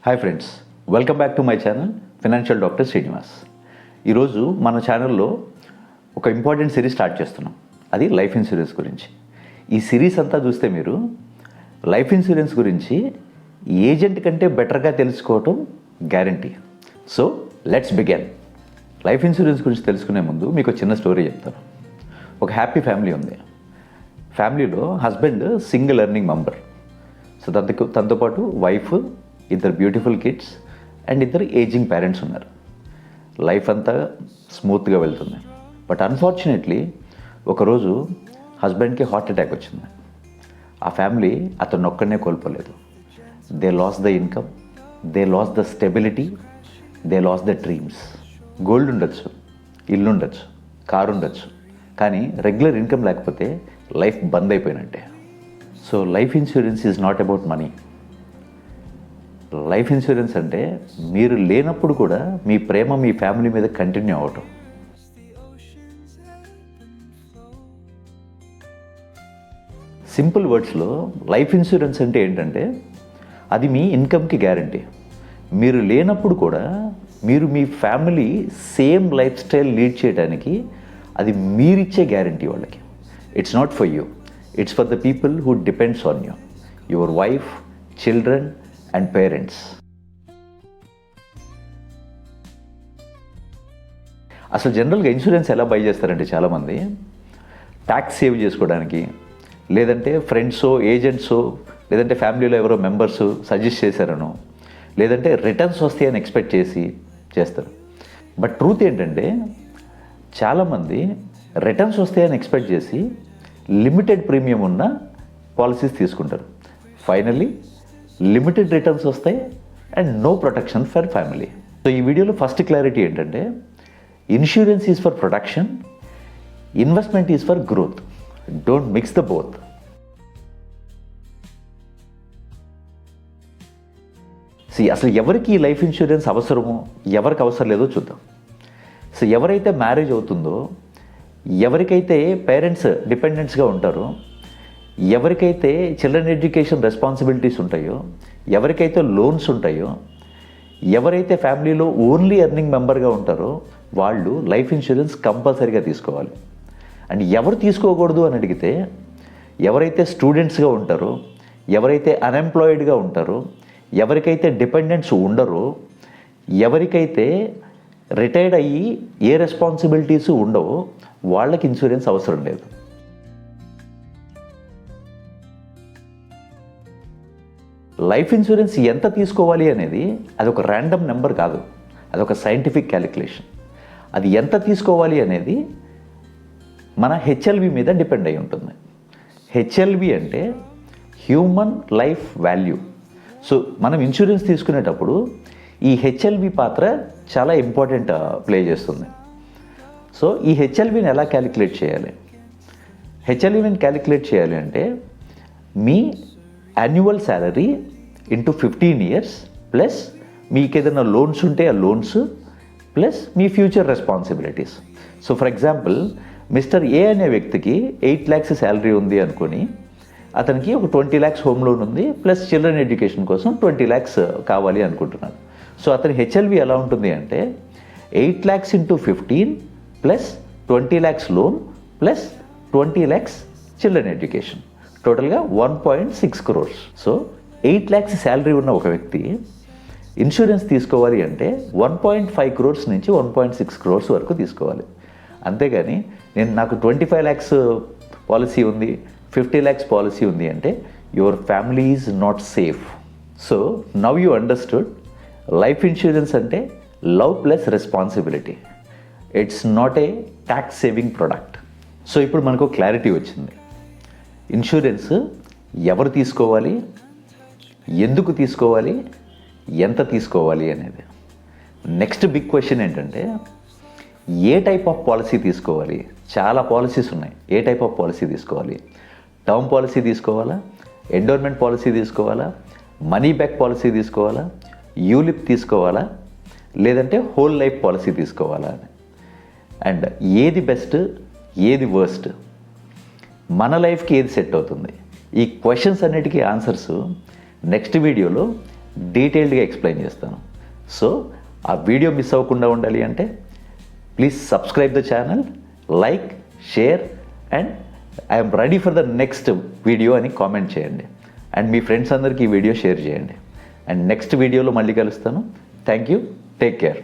Hi friends, welcome back to my channel financial doctor Srinivas. ఈరోజు మన ఛానల్లో ఒక ఇంపార్టెంట్ సిరీస్ స్టార్ట్ చేస్తున్నాం. అది లైఫ్ ఇన్సూరెన్స్ గురించి. ఈ సిరీస్ అంతా చూస్తే మీరు లైఫ్ ఇన్సూరెన్స్ గురించి ఏజెంట్ కంటే బెటర్గా తెలుసుకోవటం guarantee. So let's begin. Life insurance గురించి తెలుసుకునే ముందు మీకు చిన్న స్టోరీ చెప్తాను. ఒక హ్యాపీ ఫ్యామిలీ ఉంది. ఫ్యామిలీలో husband single earning member. So తనతో పాటు వైఫ్, ఇద్దరు బ్యూటిఫుల్ కిడ్స్ అండ్ ఇద్దరు ఏజింగ్ పేరెంట్స్ ఉన్నారు. లైఫ్ అంతా స్మూత్గా వెళ్తుంది. బట్ అన్ఫార్చునేట్లీ ఒకరోజు హస్బెండ్కి హార్ట్ అటాక్ వచ్చింది. ఆ ఫ్యామిలీ అతను ఒక్కడనే కోల్పోలేదు. They lost the income, they lost the stability, they lost the dreams. Gold ఉండొచ్చు, ఇల్లు ఉండొచ్చు, కారు ఉండొచ్చు, కానీ రెగ్యులర్ ఇన్కమ్ లేకపోతే లైఫ్ బంద్ అయిపోయినట్టే. So life insurance is not about money. Life insurance అంటే మీరు లేనప్పుడు కూడా మీ ప్రేమ మీ ఫ్యామిలీ మీద కంటిన్యూ అవ్వటం. సింపుల్ వర్డ్స్లో లైఫ్ ఇన్సూరెన్స్ అంటే ఏంటంటే అది మీ ఇన్కమ్కి గ్యారంటీ. మీరు లేనప్పుడు కూడా మీరు మీ family same lifestyle lead చేయడానికి అది మీరిచ్చే గ్యారంటీ వాళ్ళకి. It's not for you, it's for the people who depends on you, your wife, children and parents. అసలు జనరల్గా ఇన్సూరెన్స్ ఎలా బై చేస్తారంటే చాలామంది ట్యాక్స్ సేవ్ చేసుకోవడానికి, లేదంటే ఫ్రెండ్సో, ఏజెంట్సో, లేదంటే ఫ్యామిలీలో ఎవరో మెంబర్స్ సజెస్ట్ చేశారనో, లేదంటే రిటర్న్స్ వస్తాయని ఎక్స్పెక్ట్ చేసి చేస్తారు. బట్ ట్రూత్ ఏంటంటే చాలామంది రిటర్న్స్ వస్తాయని ఎక్స్పెక్ట్ చేసి లిమిటెడ్ ప్రీమియం ఉన్న పాలసీస్ తీసుకుంటారు. ఫైనల్లీ లిమిటెడ్ రిటర్న్స్ వస్తాయి and no protection for family. So ఈ వీడియోలో ఫస్ట్ క్లారిటీ ఏంటంటే insurance is for protection, investment is for growth. Don't mix the both. అసలు ఎవరికి లైఫ్ ఇన్సూరెన్స్ అవసరమో, ఎవరికి అవసరం లేదో చూద్దాం. సో ఎవరైతే మ్యారేజ్ అవుతుందో, ఎవరికైతే పేరెంట్స్ డిపెండెంట్స్గా ఉంటారో, ఎవరికైతే చిల్డ్రన్ ఎడ్యుకేషన్ రెస్పాన్సిబిలిటీస్ ఉంటాయో, ఎవరికైతే లోన్స్ ఉంటాయో, ఎవరైతే ఫ్యామిలీలో ఓన్లీ ఎర్నింగ్ మెంబర్గా ఉంటారో వాళ్ళు లైఫ్ ఇన్సూరెన్స్ కంపల్సరీగా తీసుకోవాలి. అండ్ ఎవరు తీసుకోకూడదు అని అడిగితే ఎవరైతే స్టూడెంట్స్గా ఉంటారో, ఎవరైతే అన్ఎంప్లాయిడ్గా ఉంటారో, ఎవరికైతే డిపెండెంట్స్ ఉండరో, ఎవరికైతే రిటైర్డ్ అయ్యి ఏ రెస్పాన్సిబిలిటీస్ ఉండవో వాళ్ళకి ఇన్సూరెన్స్ అవసరం లేదు. లైఫ్ ఇన్సూరెన్స్ ఎంత తీసుకోవాలి అనేది అది ఒక ర్యాండమ్ నెంబర్ కాదు, అదొక సైంటిఫిక్ క్యాలిక్యులేషన్. అది ఎంత తీసుకోవాలి అనేది మన హెచ్ఎల్వి మీద డిపెండ్ అయి ఉంటుంది. హెచ్ఎల్వి అంటే హ్యూమన్ లైఫ్ వాల్యూ. సో మనం ఇన్సూరెన్స్ తీసుకునేటప్పుడు ఈ హెచ్ఎల్వి పాత్ర చాలా ఇంపార్టెంట్ ప్లే చేస్తుంది. సో ఈ హెచ్ఎల్విని ఎలా క్యాలిక్యులేట్ చేయాలి? హెచ్ఎల్విని క్యాలిక్యులేట్ చేయాలి అంటే మీ annual salary into 15 years plus మీకు ఏదైనా లోన్స్ ఉంటే ఆ లోన్స్ ప్లస్ మీ future responsibilities. So for example mister A అనే వ్యక్తికి 8 lakhs శాలరీ ఉంది అనుకొని అతనికి ఒక 20 lakhs హోమ్ లోన్ ఉంది ప్లస్ చిల్డ్రన్ ఎడ్యుకేషన్ కోసం 20 lakhs కావాలి అనుకుంటున్నారు. సో అతని హెచ్ఎల్వి ఎలా ఉంటుంది అంటే 8 lakhs into 15 plus 20 lakhs loan plus 20 lakhs children education, టోటల్గా 1.6 crores. సో 8 lakhs శాలరీ ఉన్న ఒక వ్యక్తి ఇన్సూరెన్స్ తీసుకోవాలి అంటే 1.5 crores నుంచి 1.6 crores వరకు తీసుకోవాలి. అంతేగాని నాకు 25 lakhs పాలసీ ఉంది, 50 lakhs పాలసీ ఉంది అంటే your family is not safe. So now you understood life insurance అంటే love plus responsibility. It's not a tax saving product. So ఇప్పుడు మనకు క్లారిటీ వచ్చింది. ఇన్సూరెన్స్ ఎవరు తీసుకోవాలి, ఎందుకు తీసుకోవాలి, ఎంత తీసుకోవాలి అనేది. నెక్స్ట్ బిగ్ క్వశ్చన్ ఏంటంటే ఏ టైప్ ఆఫ్ పాలసీ తీసుకోవాలి? చాలా పాలసీస్ ఉన్నాయి. ఏ టైప్ ఆఫ్ పాలసీ తీసుకోవాలి? టర్మ్ పాలసీ తీసుకోవాలా, ఎండోర్మెంట్ పాలసీ తీసుకోవాలా, మనీ బ్యాక్ పాలసీ తీసుకోవాలా, యూలిప్ తీసుకోవాలా, లేదంటే హోల్ లైఫ్ పాలసీ తీసుకోవాలా అని. అండ్ ఏది బెస్ట్, ఏది వర్స్ట్, మన లైఫ్కి ఏది సెట్ అవుతుంది, ఈ క్వశ్చన్స్ అన్నిటికీ ఆన్సర్స్ నెక్స్ట్ వీడియోలో డీటెయిల్డ్గా ఎక్స్ప్లెయిన్ చేస్తాను. సో ఆ వీడియో మిస్ అవ్వకుండా ఉండాలి అంటే please subscribe the channel, like, share and I'm ready for the next video అని కామెంట్ చేయండి. అండ్ మీ ఫ్రెండ్స్ అందరికీ ఈ వీడియో షేర్ చేయండి. అండ్ నెక్స్ట్ వీడియోలో మళ్ళీ కలుస్తాను. Thank you. Take care.